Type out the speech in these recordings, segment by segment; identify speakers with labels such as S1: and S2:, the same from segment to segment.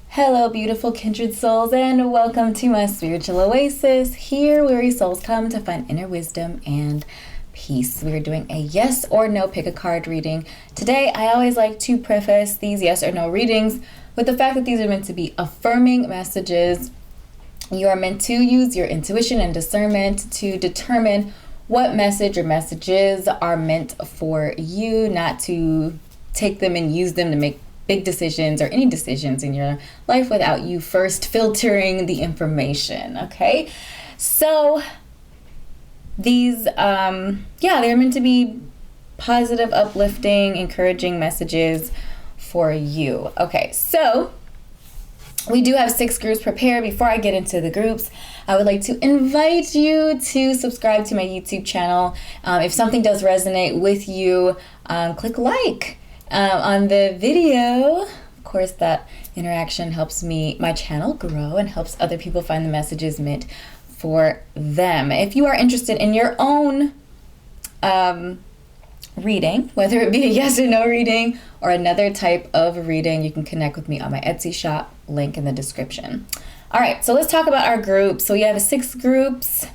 S1: Hello, beautiful kindred souls, and welcome to my spiritual oasis. Here, weary souls come to find inner wisdom and peace. We are doing a yes or no pick a card reading. Today, I always like to preface these yes or no readings with the fact that these are meant to be affirming messages. You are meant to use your intuition and discernment to determine what message or messages are meant for you, not to take them and use them to make big decisions or any decisions in your life without you first filtering the information. Okay, so these they're meant to be positive, uplifting, encouraging messages for you. Okay, so we do have 6 groups prepared. Before I get into the groups, I would like to invite you to subscribe to my YouTube channel. If something does resonate with you, click like on the video. Of course, that interaction helps my channel grow and helps other people find the messages meant for them. If you are interested in your own reading, whether it be a yes or no reading or another type of reading, you can connect with me on my Etsy shop, link in the description. All right, so let's talk about our groups. So we have 6 groups,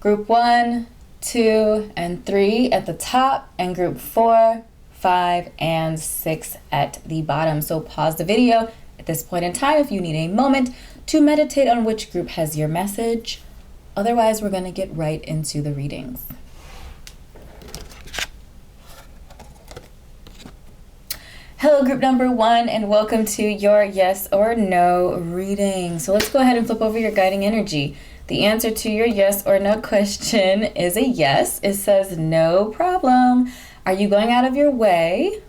S1: group 1, 2, and 3 at the top, and group 4, 5, and 6 at the bottom. So pause the video at this point in time if you need a moment to meditate on which group has your message. Otherwise, we're going to get right into the readings. Hello, group number 1, and welcome to your yes or no reading. So let's go ahead and flip over your guiding energy. The answer to your yes or no question is a yes. It says no problem. Are you going out of your way?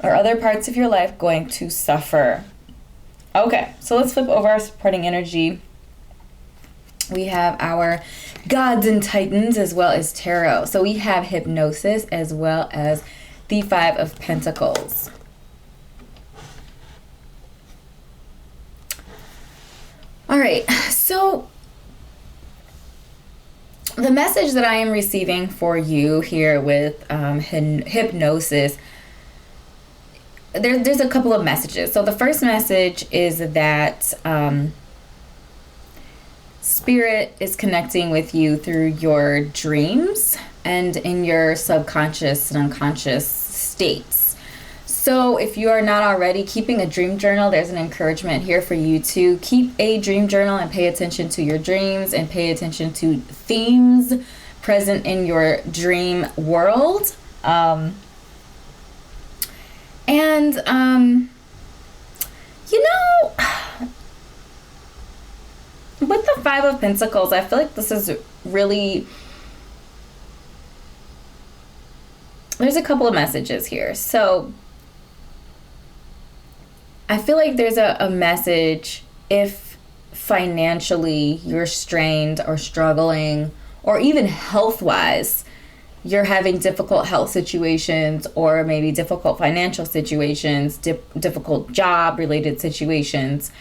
S1: Or other parts of your life going to suffer? Okay, so let's flip over our supporting energy. We have our gods and titans as well as tarot. So we have hypnosis as well as the 5 of Pentacles. All right, so the message that I am receiving for you here with hypnosis, there's a couple of messages. So the first message is that Spirit is connecting with you through your dreams and in your subconscious and unconscious states. So if you are not already keeping a dream journal, there's an encouragement here for you to keep a dream journal and pay attention to your dreams and pay attention to themes present in your dream world. With the 5 of Pentacles, I feel like this is really, there's a couple of messages here. So I feel like there's a message if financially you're strained or struggling, or even health-wise, you're having difficult health situations or maybe difficult financial situations, difficult job-related situations.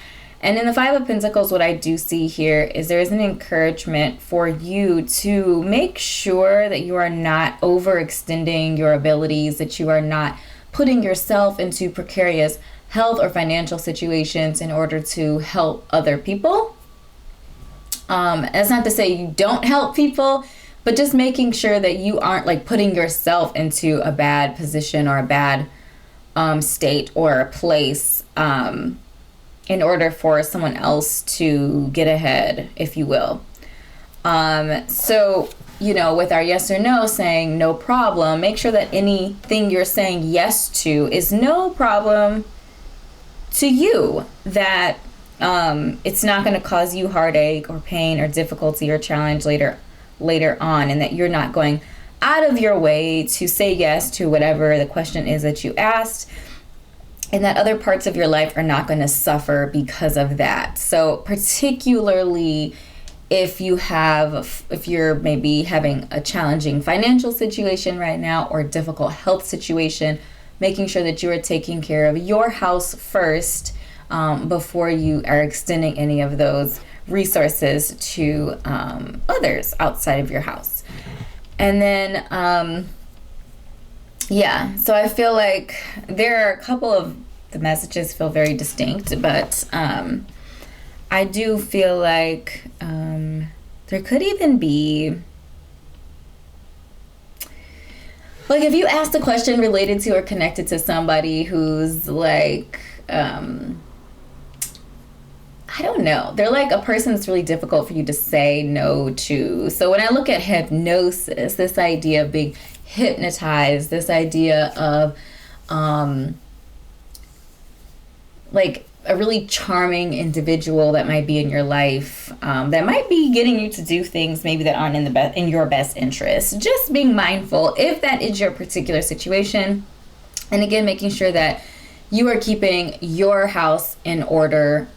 S1: And in the 5 of Pentacles, what I do see here is there is an encouragement for you to make sure that you are not overextending your abilities, that you are not putting yourself into precarious health or financial situations in order to help other people. That's not to say you don't help people, but just making sure that you aren't like putting yourself into a bad position or a bad state or a place in order for someone else to get ahead, if you will. So, with our yes or no saying no problem, make sure that anything you're saying yes to is no problem to you, that it's not going to cause you heartache or pain or difficulty or challenge later on, and that you're not going out of your way to say yes to whatever the question is that you asked, and that other parts of your life are not going to suffer because of that. So particularly if you're maybe having a challenging financial situation right now or difficult health situation, making sure that you are taking care of your house first before you are extending any of those resources to others outside of your house. And then Yeah, so I feel like there are a couple of the messages feel very distinct, but I do feel like there could even be, like, if you asked a question related to or connected to somebody who's like, I don't know, they're like a person that's really difficult for you to say no to. So when I look at hypnosis, this idea of being hypnotized, this idea of like a really charming individual that might be in your life, that might be getting you to do things maybe that aren't in your best interest. Just being mindful if that is your particular situation, and again making sure that you are keeping your house in order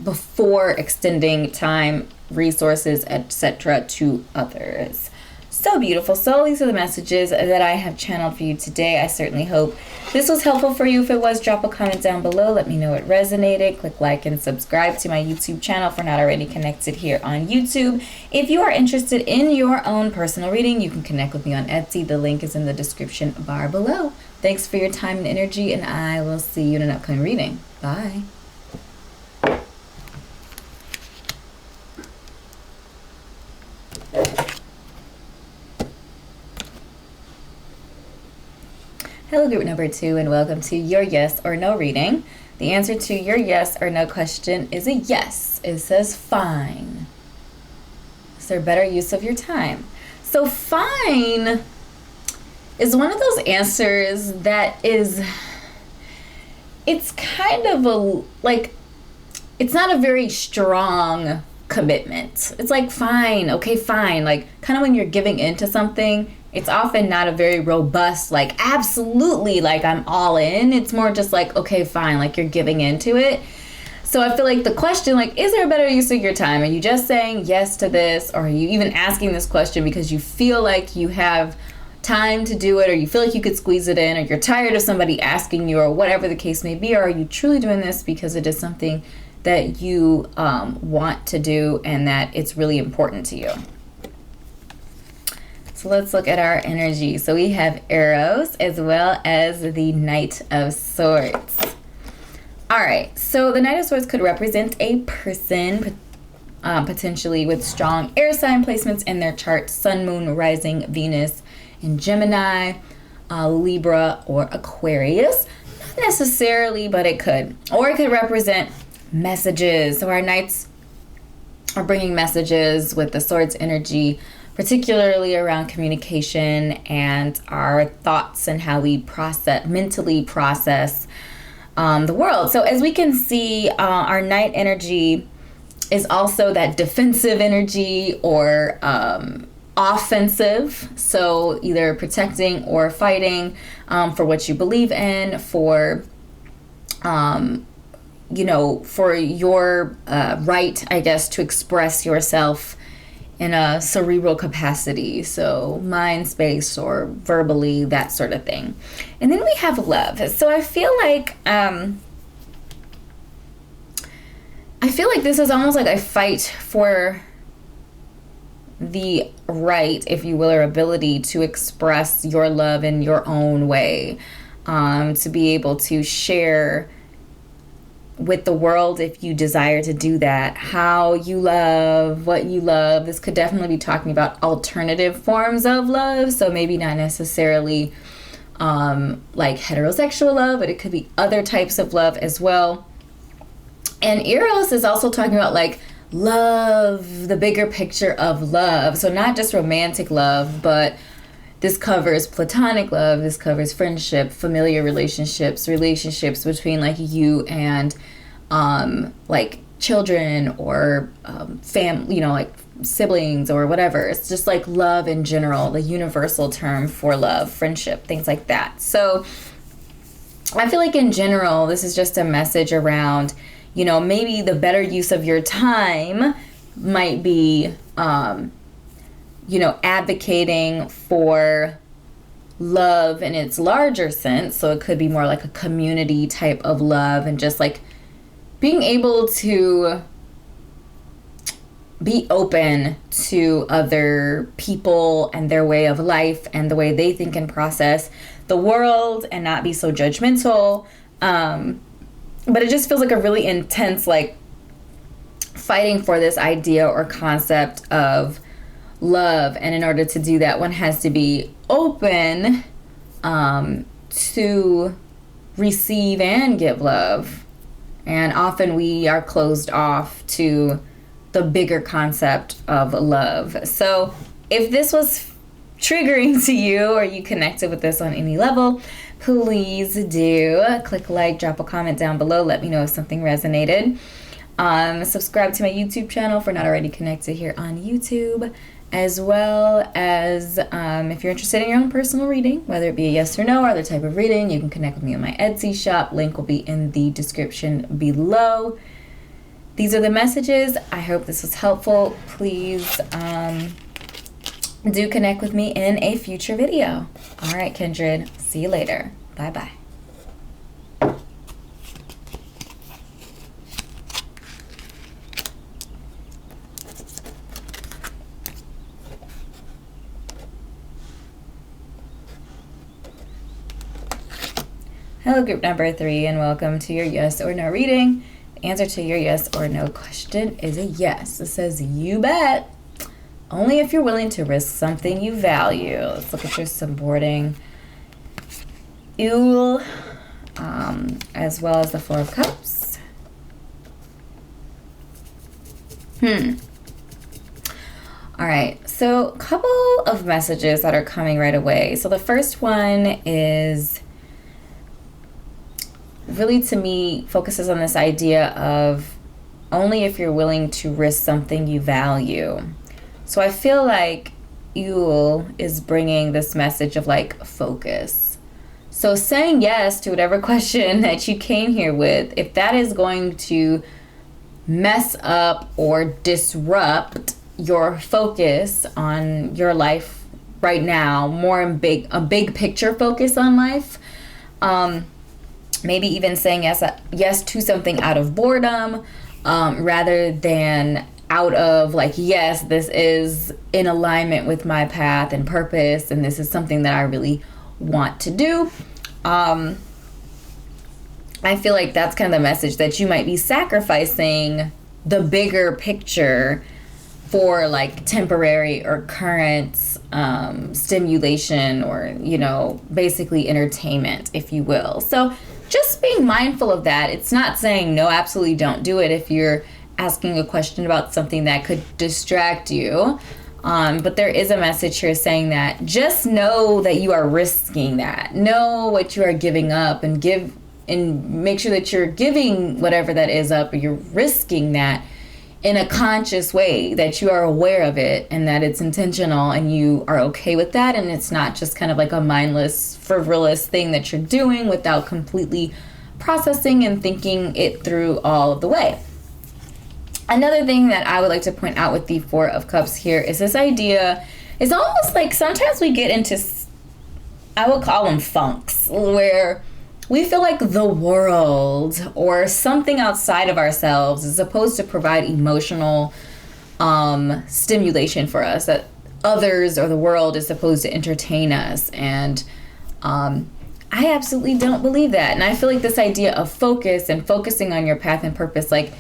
S1: before extending time, resources, etc. to others. So beautiful. So these are the messages that I have channeled for you today. I certainly hope this was helpful for you. If it was, drop a comment down below. Let me know it resonated. Click like and subscribe to my YouTube channel if we're not already connected here on YouTube. If you are interested in your own personal reading, you can connect with me on Etsy. The link is in the description bar below. Thanks for your time and energy, and I will see you in an upcoming reading. Bye. Hello, group number 2, and welcome to your yes or no reading. The answer to your yes or no question is a yes. It says fine. Is there a better use of your time? So fine is one of those answers that is, it's kind of a, like, it's not a very strong commitment. It's like fine, okay, fine. Like kind of when you're giving into something, it's often not a very robust, like absolutely, like I'm all in. It's more just like, okay, fine, like you're giving into it. So I feel like the question, like, is there a better use of your time? Are you just saying yes to this? Or are you even asking this question because you feel like you have time to do it, or you feel like you could squeeze it in, or you're tired of somebody asking you, or whatever the case may be? Or are you truly doing this because it is something that you want to do and that it's really important to you? So let's look at our energy. So we have arrows as well as the Knight of Swords. All right, so the Knight of Swords could represent a person, potentially with strong air sign placements in their chart: Sun, Moon, Rising, Venus in Gemini, Libra, or Aquarius. Not necessarily, but it could. Or it could represent messages. So our knights are bringing messages with the Swords energy, particularly around communication and our thoughts and how we mentally process the world. So as we can see, our Knight energy is also that defensive energy, or offensive. So either protecting or fighting for what you believe in, for for your right, I guess, to express yourself in a cerebral capacity, so mind space or verbally, that sort of thing. And then we have love. So I feel like this is almost like a fight for the right, if you will, or ability to express your love in your own way, to be able to share with the world, if you desire to do that, how you love, what you love. This could definitely be talking about alternative forms of love, so maybe not necessarily like heterosexual love, but it could be other types of love as well. And Eros is also talking about like love, the bigger picture of love. So not just romantic love, but this covers platonic love, this covers friendship, familiar relationships between like you and like children, or family, like siblings or whatever. It's just like love in general, the universal term for love, friendship, things like that. So I feel like in general, this is just a message around, maybe the better use of your time might be, advocating for love in its larger sense. So it could be more like a community type of love, and just like being able to be open to other people and their way of life and the way they think and process the world, and not be so judgmental. But it just feels like a really intense, like, fighting for this idea or concept of love. And in order to do that, one has to be open to receive and give love. And often we are closed off to the bigger concept of love. So if this was triggering to you, or you connected with this on any level, please do click like, drop a comment down below. Let me know if something resonated. Subscribe to my YouTube channel if we're not already connected here on YouTube, as well as if you're interested in your own personal reading, whether it be a yes or no or other type of reading, you can connect with me on my Etsy shop. Link will be in the description below. These are the messages. I hope this was helpful. Please do connect with me in a future video. All right, Kindred. See you later. Bye-bye. Hello, group number 3, and welcome to your yes or no reading. The answer to your yes or no question is a yes. It says, you bet. Only if you're willing to risk something you value. Let's look at your supporting Ule, as well as the Four of Cups. All right, so a couple of messages that are coming right away. So the first one is really, to me, focuses on this idea of only if you're willing to risk something you value. So I feel like Ule is bringing this message of, like, focus. So saying yes to whatever question that you came here with, if that is going to mess up or disrupt your focus on your life right now, more in a big picture focus on life, maybe even saying yes to something out of boredom, rather than out of, like, yes, this is in alignment with my path and purpose, and this is something that I really want to do. I feel like that's kind of the message, that you might be sacrificing the bigger picture for, like, temporary or current stimulation, or, you know, basically entertainment, if you will. So just being mindful of that. It's not saying no, absolutely don't do it if you're asking a question about something that could distract you. But there is a message here saying that just know that you are risking that. Know what you are giving up, and make sure that you're giving whatever that is up, or you're risking that in a conscious way, that you are aware of it and that it's intentional and you are okay with that, and it's not just kind of like a mindless, frivolous thing that you're doing without completely processing and thinking it through all of the way. Another thing that I would like to point out with the Four of Cups here is this idea. It's almost like sometimes we get into, I would call them funks, where we feel like the world or something outside of ourselves is supposed to provide emotional stimulation for us, that others or the world is supposed to entertain us. And I absolutely don't believe that. And I feel like this idea of focus and focusing on your path and purpose, like,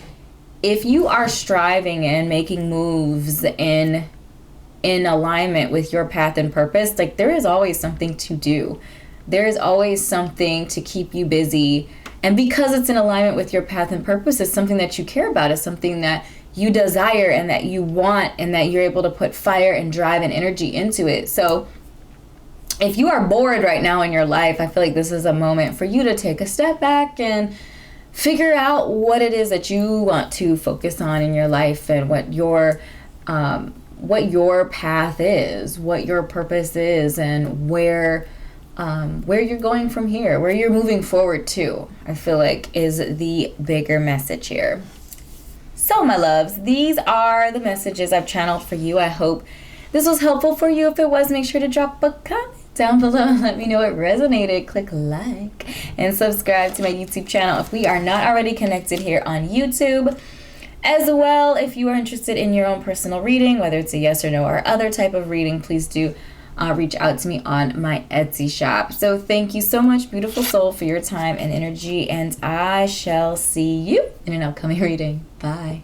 S1: if you are striving and making moves in alignment with your path and purpose, like, there is always something to do. There is always something to keep you busy. And because it's in alignment with your path and purpose, it's something that you care about. It's something that you desire and that you want, and that you're able to put fire and drive and energy into it. So if you are bored right now in your life, I feel like this is a moment for you to take a step back and figure out what it is that you want to focus on in your life, and what your path is, what your purpose is, and where you're going from here, where you're moving forward to, I feel like is the bigger message here. So, my loves, these are the messages I've channeled for you. I hope this was helpful for you. If it was, make sure to drop a comment down below and let me know it resonated. Click like and subscribe to my YouTube channel if we are not already connected here on YouTube. As well, if you are interested in your own personal reading, whether it's a yes or no or other type of reading, please do reach out to me on my Etsy shop. So thank you so much, beautiful soul, for your time and energy, and I shall see you in an upcoming reading. Bye.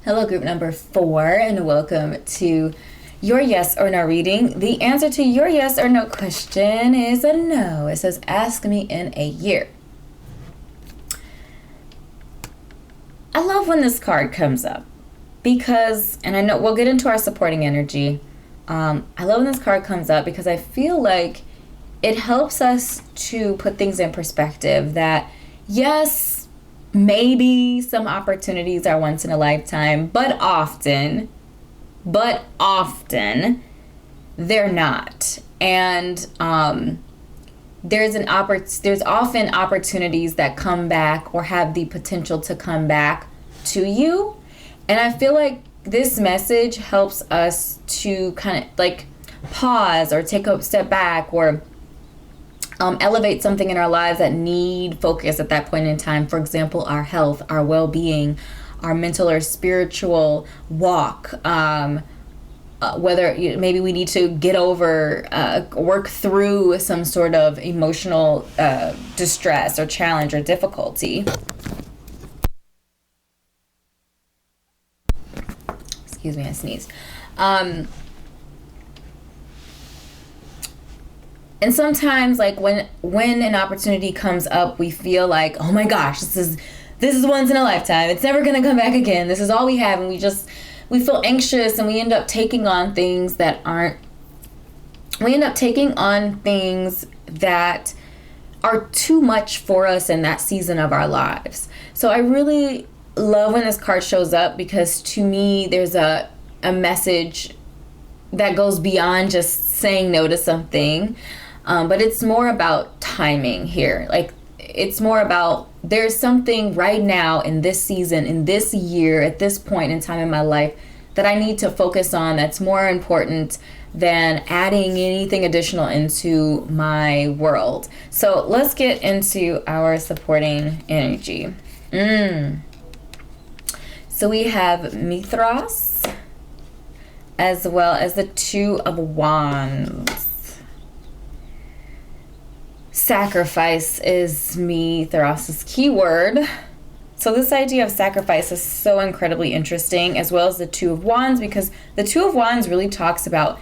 S1: Hello, group number 4, and welcome to your yes or no reading. The answer to your yes or no question is a no. It says, ask me in a year. I love when this card comes up because, and I know we'll get into our supporting energy. I love when this card comes up because I feel like it helps us to put things in perspective that, yes, maybe some opportunities are once in a lifetime, but often they're not. And there's often opportunities that come back or have the potential to come back to you. And I feel like this message helps us to kind of like pause or take a step back or elevate something in our lives that need focus at that point in time. For example, our health, our well-being, our mental or spiritual walk, whether maybe we need to get over, work through some sort of emotional distress or challenge or difficulty. Excuse me, I sneezed. And sometimes, like when an opportunity comes up, we feel like, oh my gosh, this is once in a lifetime. It's never gonna come back again. This is all we have, and we feel anxious, and we end up taking on things that are too much for us in that season of our lives. So I really love when this card shows up because to me, there's a message that goes beyond just saying no to something. But it's more about timing here. Like, it's more about there's something right now in this season, in this year, at this point in time in my life that I need to focus on that's more important than adding anything additional into my world. So let's get into our supporting energy. So we have Mithras as well as the Two of Wands. Sacrifice is Mithras's keyword. So this idea of sacrifice is so incredibly interesting, as well as the Two of Wands, because the Two of Wands really talks about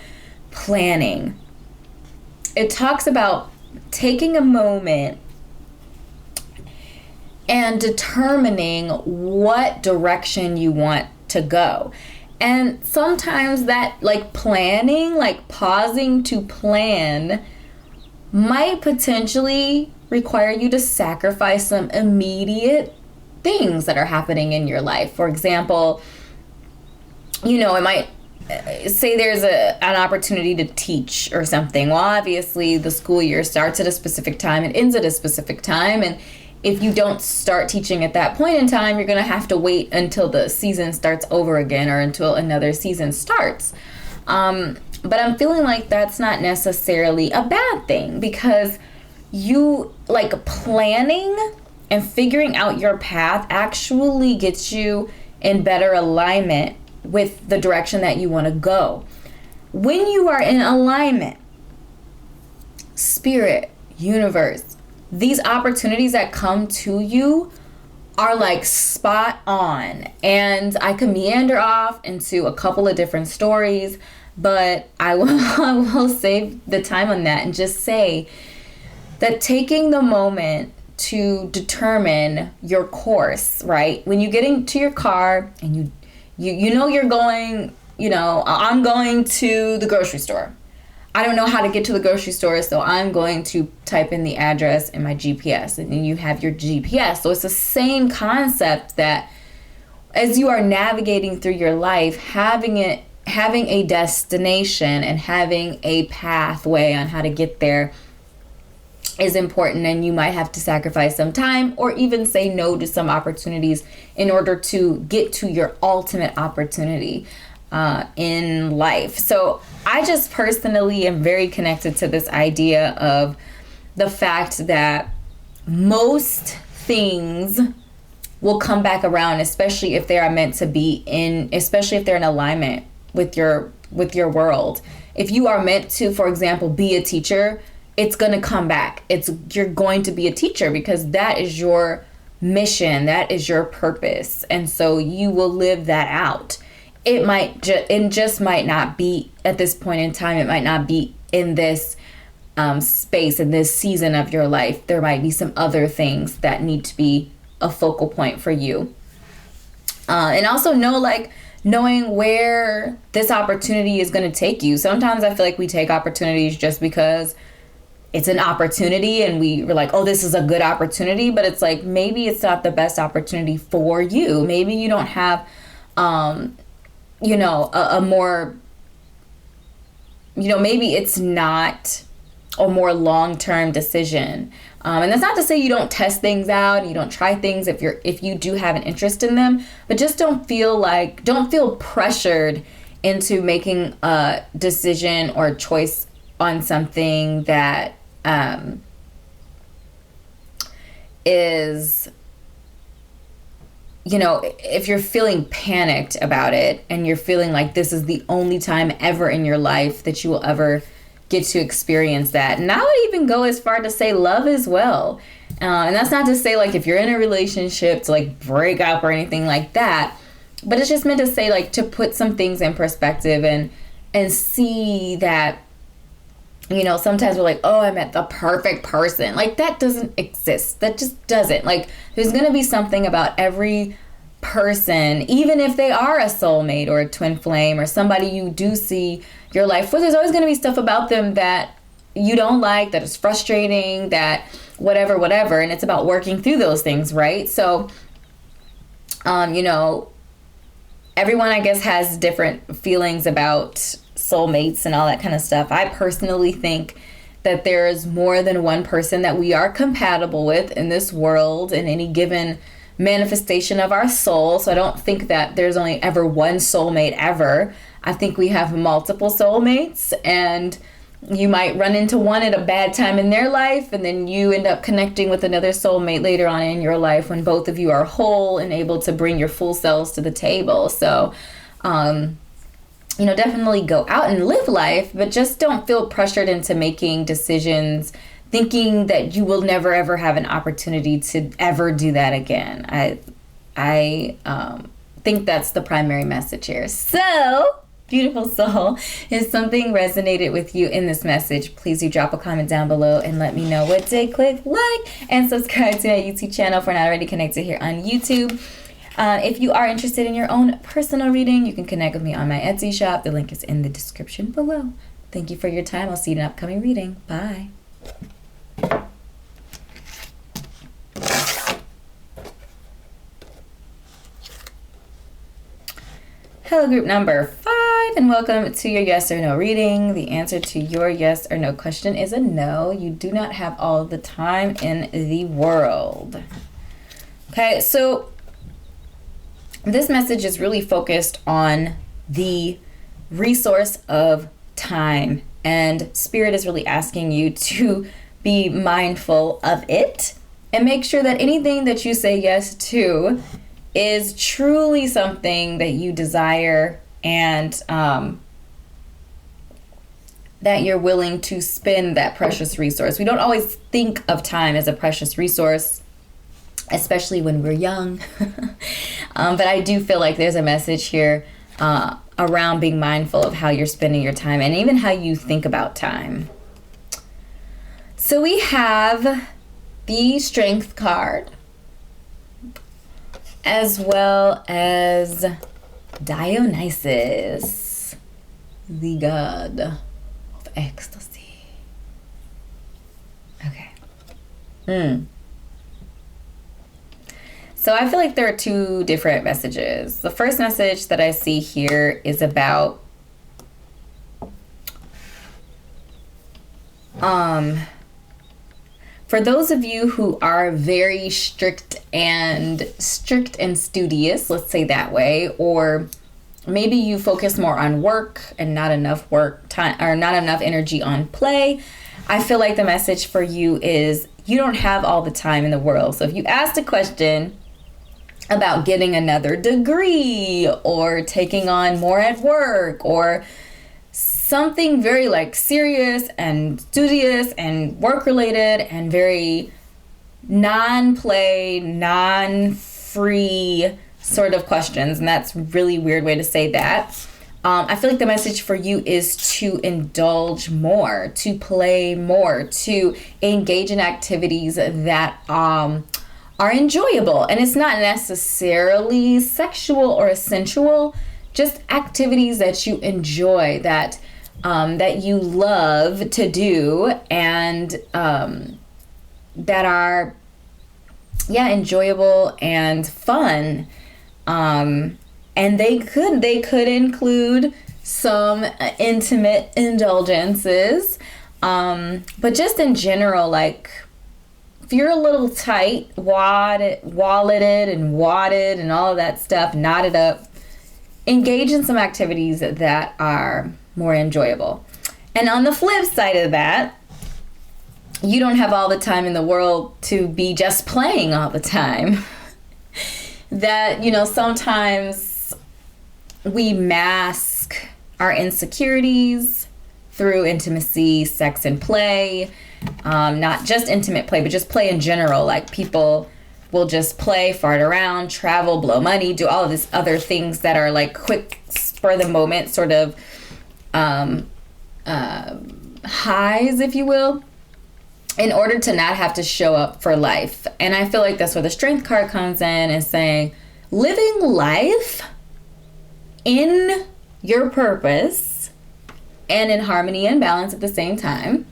S1: planning. It talks about taking a moment and determining what direction you want to go. And sometimes that, like planning, like pausing to plan, might potentially require you to sacrifice some immediate things that are happening in your life. For example, it might say there's an opportunity to teach or something. Well, obviously the school year starts at a specific time and ends at a specific time, and if you don't start teaching at that point in time, you're going to have to wait until the season starts over again or until another season starts. But I'm feeling like that's not necessarily a bad thing, because you, like, planning and figuring out your path actually gets you in better alignment with the direction that you want to go. When you are in alignment, spirit, universe, these opportunities that come to you are like spot on. And I can meander off into a couple of different stories, but I will save the time on that and just say that taking the moment to determine your course, right? When you get into your car and you know you're going, I'm going to the grocery store. I don't know how to get to the grocery store, so I'm going to type in the address in my GPS, and then you have your GPS. So it's the same concept that as you are navigating through your life, having a destination and having a pathway on how to get there is important, and you might have to sacrifice some time or even say no to some opportunities in order to get to your ultimate opportunity. in life. So I just personally am very connected to this idea of the fact that most things will come back around, especially if they are meant to be especially if they're in alignment with your world. If you are meant to, for example, be a teacher, it's going to come back. You're going to be a teacher because that is your mission, that is your purpose. And so you will live that out. It just might not be at this point in time. It might not be in this space, in this season of your life. There might be some other things that need to be a focal point for you. And also knowing where this opportunity is going to take you. Sometimes I feel like we take opportunities just because it's an opportunity and we're like, oh, this is a good opportunity. But it's like, maybe it's not the best opportunity for you. Maybe you don't have a more, maybe it's not a more long-term decision. And that's not to say you don't test things out and you don't try things if you do have an interest in them, but just don't feel pressured into making a decision or a choice on something that is, if you're feeling panicked about it and you're feeling like this is the only time ever in your life that you will ever get to experience that. And I would even go as far to say love as well. And that's not to say like if you're in a relationship to like break up or anything like that, but it's just meant to say like to put some things in perspective and see that, sometimes we're like, oh, I met the perfect person. Like that doesn't exist. That just doesn't. Like there's going to be something about every person, even if they are a soulmate or a twin flame or somebody you do see your life with, there's always going to be stuff about them that you don't like, that is frustrating, that whatever. And it's about working through those things, right? So, everyone, I guess, has different feelings about soulmates and all that kind of stuff. I personally think that there is more than one person that we are compatible with in this world in any given manifestation of our soul. So I don't think that there's only ever one soulmate ever. I think we have multiple soulmates, and you might run into one at a bad time in their life, and then you end up connecting with another soulmate later on in your life when both of you are whole and able to bring your full selves to the table. So, definitely go out and live life, but just don't feel pressured into making decisions thinking that you will never ever have an opportunity to ever do that again. I think that's the primary message here. So, beautiful soul, if something resonated with you in this message, please do drop a comment down below and let me know what day. Click like and subscribe to my YouTube channel if we're not already connected here on YouTube. If you are interested in your own personal reading, you can connect with me on my Etsy shop. The link is in the description below. Thank you for your time. I'll see you in an upcoming reading. Bye. Hello, group number 5, and welcome to your yes or no reading. The answer to your yes or no question is a no. You do not have all the time in the world. Okay, so this message is really focused on the resource of time, and Spirit is really asking you to be mindful of it and make sure that anything that you say yes to is truly something that you desire and that you're willing to spend that precious resource. We don't always think of time as a precious resource, especially when we're young. But I do feel like there's a message here around being mindful of how you're spending your time and even how you think about time. So we have the Strength card, as well as Dionysus, the god of ecstasy. Okay. So I feel like there are two different messages. The first message that I see here is about for those of you who are very strict and studious, let's say that way, or maybe you focus more on work and not enough work time, or not enough energy on play. I feel like the message for you is you don't have all the time in the world. So if you asked a question about getting another degree or taking on more at work or something very like serious and studious and work related and very non-play, non-free sort of questions, and that's a really weird way to say that. I feel like the message for you is to indulge more, to play more, to engage in activities that are enjoyable. And it's not necessarily sexual or sensual, just activities that you enjoy, that you love to do, and that are enjoyable and fun. And they could include some intimate indulgences, but just in general, like if you're a little tight, walleted and wadded and all of that stuff, knotted up, engage in some activities that are more enjoyable. And on the flip side of that, you don't have all the time in the world to be just playing all the time. That, sometimes we mask our insecurities through intimacy, sex, and play. Not just intimate play, but just play in general. Like people will just play, fart around, travel, blow money, do all of these other things that are like quick, spur of the moment sort of highs, if you will, in order to not have to show up for life. And I feel like that's where the Strength card comes in and saying, living life in your purpose and in harmony and balance at the same time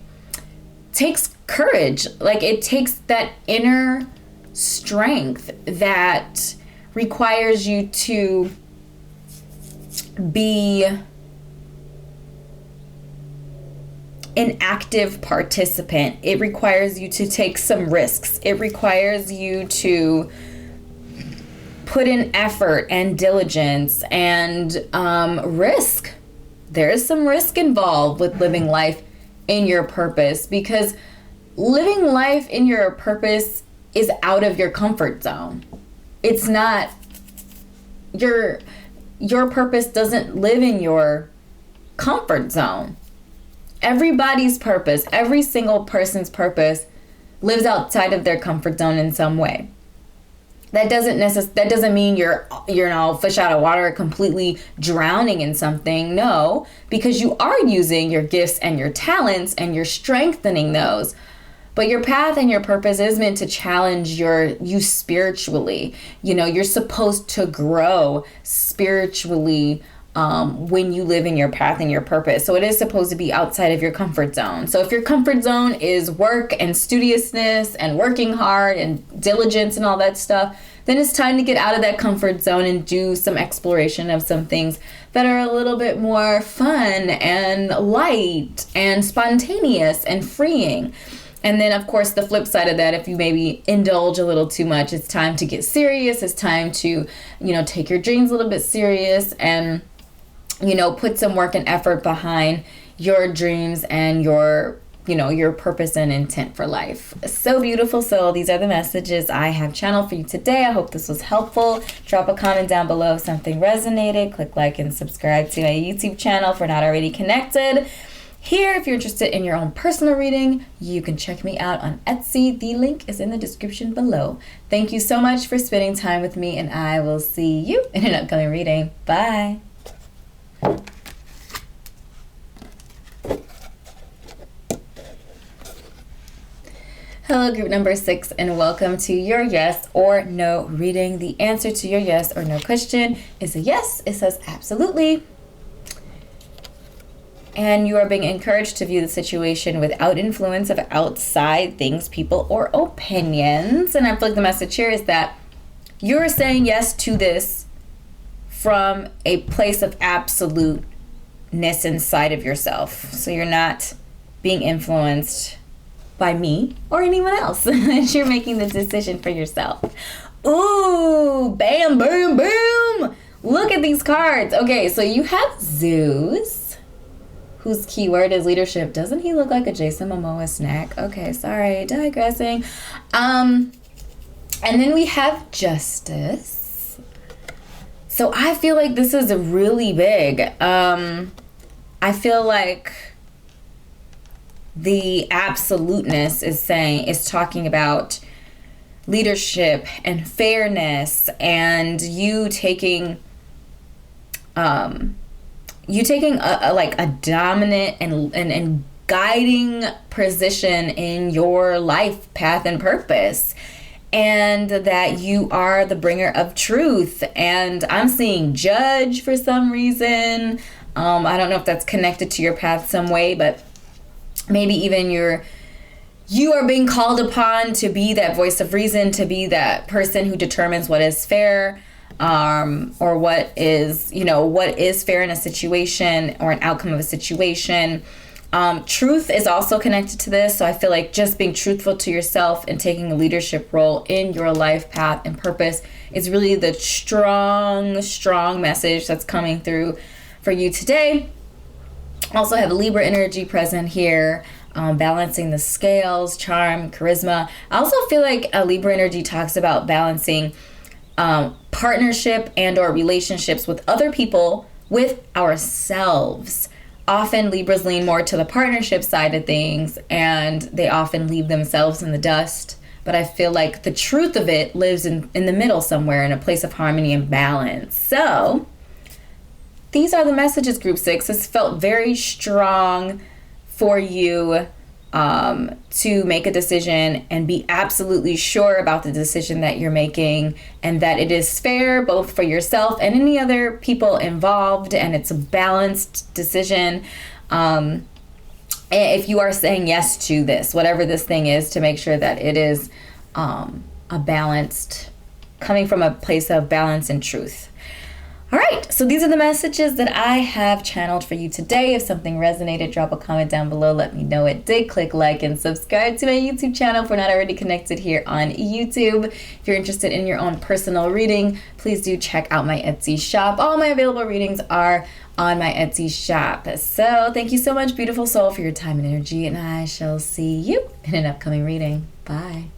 S1: takes courage. Like it takes that inner strength that requires you to be an active participant. It requires you to take some risks. It requires you to put in effort and diligence and risk. There is some risk involved with living life in your purpose, because living life in your purpose is out of your comfort zone. It's not your purpose doesn't live in your comfort zone. Everybody's purpose, every single person's purpose lives outside of their comfort zone in some way. That doesn't mean you're fish out of water, completely drowning in something. No, because you are using your gifts and your talents and you're strengthening those. But your path and your purpose is meant to challenge you spiritually. You're supposed to grow spiritually when you live in your path and your purpose. So it is supposed to be outside of your comfort zone. So if your comfort zone is work and studiousness and working hard and diligence and all that stuff, then it's time to get out of that comfort zone and do some exploration of some things that are a little bit more fun and light and spontaneous and freeing. And then, of course, the flip side of that, if you maybe indulge a little too much, it's time to get serious. It's time to, take your dreams a little bit serious and put some work and effort behind your dreams and your purpose and intent for life. So beautiful soul, these are the messages I have channeled for you today. I hope this was helpful. Drop a comment down below if something resonated. Click like and subscribe to my YouTube channel if we're not already connected. Here, if you're interested in your own personal reading, you can check me out on Etsy. The link is in the description below. Thank you so much for spending time with me, and I will see you in an upcoming reading. Bye. Hello, group number 6, and welcome to your yes or no reading. The answer to your yes or no question is a yes. It says absolutely. And you are being encouraged to view the situation without influence of outside things, people, or opinions. And I feel like the message here is that you're saying yes to this from a place of absoluteness inside of yourself. So you're not being influenced by me or anyone else. You're making the decision for yourself. Ooh, bam, boom, boom. Look at these cards. Okay, so you have Zeus, whose keyword is leadership. Doesn't he look like a Jason Momoa snack? Okay, sorry, digressing. And then we have Justice. So I feel like this is really big. I feel like the absoluteness is talking about leadership and fairness, and you taking a dominant and guiding position in your life path and purpose, and that you are the bringer of truth. And I'm seeing judge for some reason. I don't know if that's connected to your path some way, but maybe even you are being called upon to be that voice of reason, to be that person who determines what is fair, or what is fair in a situation or an outcome of a situation. Truth is also connected to this. So I feel like just being truthful to yourself and taking a leadership role in your life path and purpose is really the strong message that's coming through for you today. Also have Libra energy present here, balancing the scales, charm, charisma. I also feel like Libra energy talks about balancing partnership and or relationships with other people with ourselves. Often Libras lean more to the partnership side of things, and they often leave themselves in the dust. But I feel like the truth of it lives in the middle somewhere, in a place of harmony and balance. So these are the messages, Group 6. This felt very strong for you to make a decision and be absolutely sure about the decision that you're making, and that it is fair both for yourself and any other people involved, and it's a balanced decision. If you are saying yes to this, whatever this thing is, to make sure that it is a balanced, coming from a place of balance and truth. All right, so these are the messages that I have channeled for you today. If something resonated, drop a comment down below. Let me know it did. Click like and subscribe to my YouTube channel if we're not already connected here on YouTube. If you're interested in your own personal reading, please do check out my Etsy shop. All my available readings are on my Etsy shop. So thank you so much, beautiful soul, for your time and energy, and I shall see you in an upcoming reading. Bye.